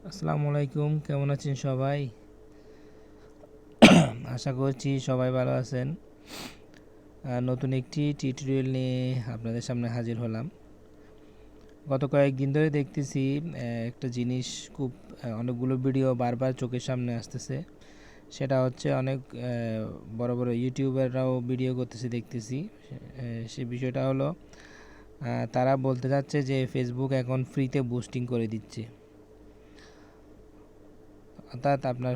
আসসালামু আলাইকুম, কেমন আছেন সবাই? আশা করছি সবাই ভালো আছেন। নতুন একটি টিউটোরিয়াল নিয়ে আপনাদের সামনে হাজির হলাম। গত কয়েকদিন ধরে দেখতেছি একটা জিনিস খুব অনেকগুলো ভিডিও বারবার চোখের সামনে আসতেছে। সেটা হচ্ছে অনেক বড় বড় ইউটিউবাররাও ভিডিও করতেছে দেখতেছি। সে বিষয়টা হলো তারা বলতে চাচ্ছে যে ফেসবুক এখন ফ্রিতে বুস্টিং করে দিচ্ছে। অর্থাৎ আপনার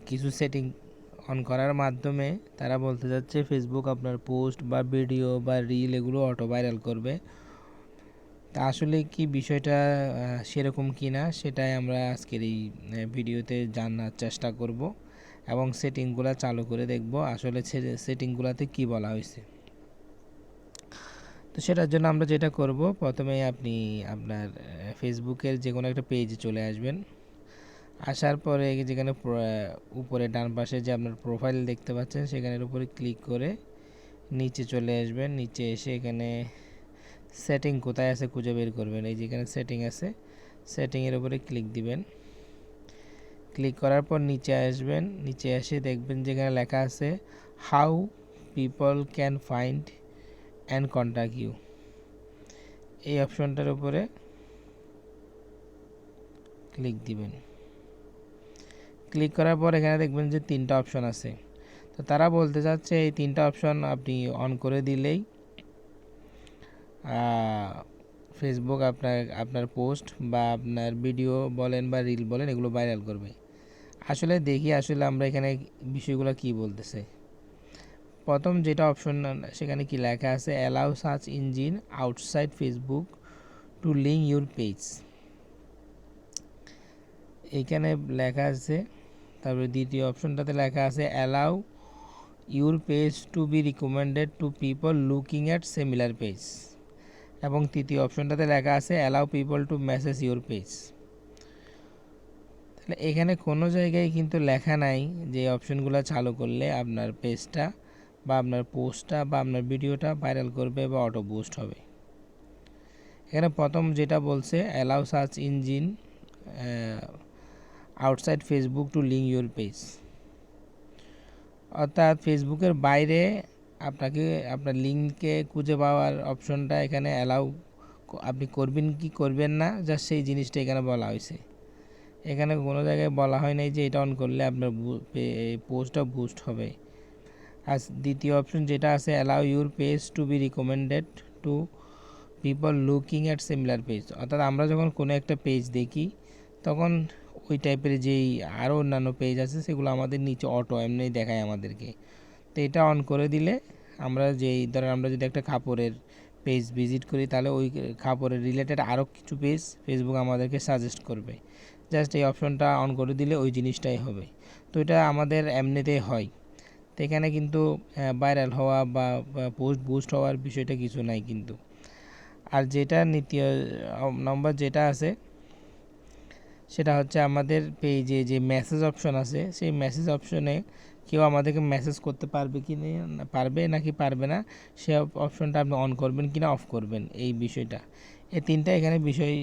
কিছু সেটিং অন করার মাধ্যমে তারা বলতে যাচ্ছে ফেসবুক আপনার পোস্ট বা ভিডিও বা রিল এগুলো অটো ভাইরাল করবে। তা আসলে কি বিষয়টা সেরকম কি না সেটাই আমরা আজকের এই ভিডিওতে জানার চেষ্টা করব এবং সেটিংগুলো চালু করে দেখব আসলে সেটিংগুলোতে কি বলা হয়েছে। তো সেটার জন্য আমরা যেটা করব, প্রথমে আপনি আপনার ফেসবুকের যে কোনো একটা পেজে চলে আসবেন। আসার পরে যেখানে উপরে ডান পাশে যে আপনার প্রোফাইল দেখতে পাচ্ছেন সেখানের উপরে ক্লিক করে নিচে চলে আসবেন। নিচে এসে এখানে সেটিং কোথায় আছে খুঁজে বের করবেন। এই যেখানে সেটিং আছে, সেটিংয়ের উপরে ক্লিক দিবেন। ক্লিক করার পর নিচে আসবেন। নিচে এসে দেখবেন যেখানে লেখা আছে how people can find and contact you. এই অপশনটার উপরে ক্লিক দিবেন। ক্লিক করার পর এখানে দেখবেন যে তিনটা অপশন আছে। তো তারা বলতে চাচ্ছে এই তিনটা অপশন আপনি অন করে দিলেই ফেসবুক আপনার পোস্ট বা আপনার ভিডিও বলেন বা রিল বলেন এগুলো ভাইরাল করবে। আসলে দেখি আসলে আমরা এখানে বিষয়গুলো কি বলতেছে। প্রথম যেটা অপশন সেখানে কি লেখা আছে, allow search engine outside Facebook to link your page. এইখানে লেখা আছে। তারপরে দ্বিতীয় অপশনটাতে লেখা আছে allow your page to be recommended to people looking at similar page. এবং তৃতীয় অপশনটাতে লেখা আছে allow people to message your page. তাহলে এখানে কোনো জায়গায় কিন্তু লেখা নাই যে অপশনগুলো চালু করলে আপনার পেজটা বা আপনার পোস্টটা বা আপনার ভিডিওটা ভাইরাল করবে বা অটো বুস্ট হবে। এখানে প্রথম যেটা বলছে allow search engine outside Facebook to link your page, অর্থাৎ ফেসবুকের বাইরে আপনাকে আপনার লিঙ্ককে খুঁজে পাওয়ার অপশনটা এখানে অ্যালাউ আপনি করবেন কি করবেন না, জাস্ট সেই জিনিসটা এখানে বলা হয়েছে। এখানে কোনো জায়গায় বলা হয় নাই যে এটা অন করলে আপনার পোস্টটা বুস্ট হবে। আর দ্বিতীয় অপশন যেটা আছে allow your page to be recommended to people looking at similar page, অর্থাৎ আমরা যখন কোনো একটা পেজ দেখি তখন ওই টাইপের যেই আরও অন্যান্য পেজ আছে সেগুলো আমাদের নিচে অটো এমনি দেখায় আমাদেরকে। তো এটা অন করে দিলে আমরা যেই ধরেন আমরা যদি একটা কাপড়ের পেজ ভিজিট করি তাহলে ওই কাপড়ের রিলেটেড আরও কিছু পেজ ফেসবুক আমাদেরকে সাজেস্ট করবে। জাস্ট এই অপশনটা অন করে দিলে ওই জিনিসটাই হবে। তো এটা আমাদের এমনিতেই হয়। তো এখানে কিন্তু ভাইরাল হওয়া বা পোস্ট বুস্ট হওয়ার বিষয়টা কিছু নাই কিন্তু। আর যেটা দ্বিতীয় নম্বর যেটা আছে সেটা হচ্ছে আমাদের পেজে যে মেসেজ অপশন আছে সেই মেসেজ অপশনে কেউ আমাদেরকে মেসেজ করতে পারবে কি না, পারবে নাকি পারবে না, সে অপশনটা আপনি অন করবেন কি না অফ করবেন, এই বিষয়টা। এই তিনটা এখানে বিষয়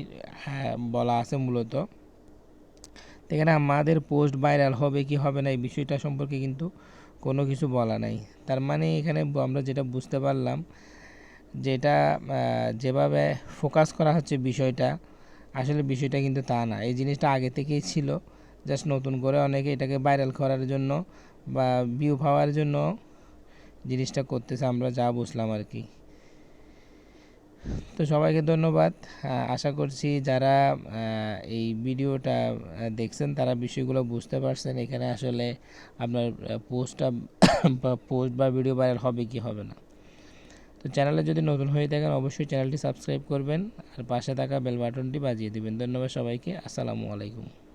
বলা আছে মূলত। এখানে আমাদের পোস্ট ভাইরাল হবে কি হবে না এই বিষয়টা সম্পর্কে কিন্তু কোনো কিছু বলা নাই। তার মানে এখানে আমরা যেটা বুঝতে পারলাম যেটা যেভাবে ফোকাস করা হচ্ছে বিষয়টা, আসলে বিষয়টা কিন্তু তা না। এই জিনিসটা আগে থেকেই ছিল, জাস্ট নতুন করে অনেকে এটাকে ভাইরাল করার জন্য বা ভিউ পাওয়ার জন্য জিনিসটা করতেছে, আমরা যা বুঝলাম আর কি। তো সবাইকে ধন্যবাদ। আশা করছি যারা এই ভিডিওটা দেখছেন তারা বিষয়গুলো বুঝতে পারছেন। এখানে আসলে আপনার পোস্টটা বা পোস্ট বা ভিডিও ভাইরাল হবে কি হবে না। তো চ্যানেলে যদি নতুন হয়ে থাকেন অবশ্যই চ্যানেলটি সাবস্ক্রাইব করবেন আর পাশে থাকা বেল বাটনটি বাজিয়ে দিবেন। ধন্যবাদ সবাইকে। আসসালামু আলাইকুম।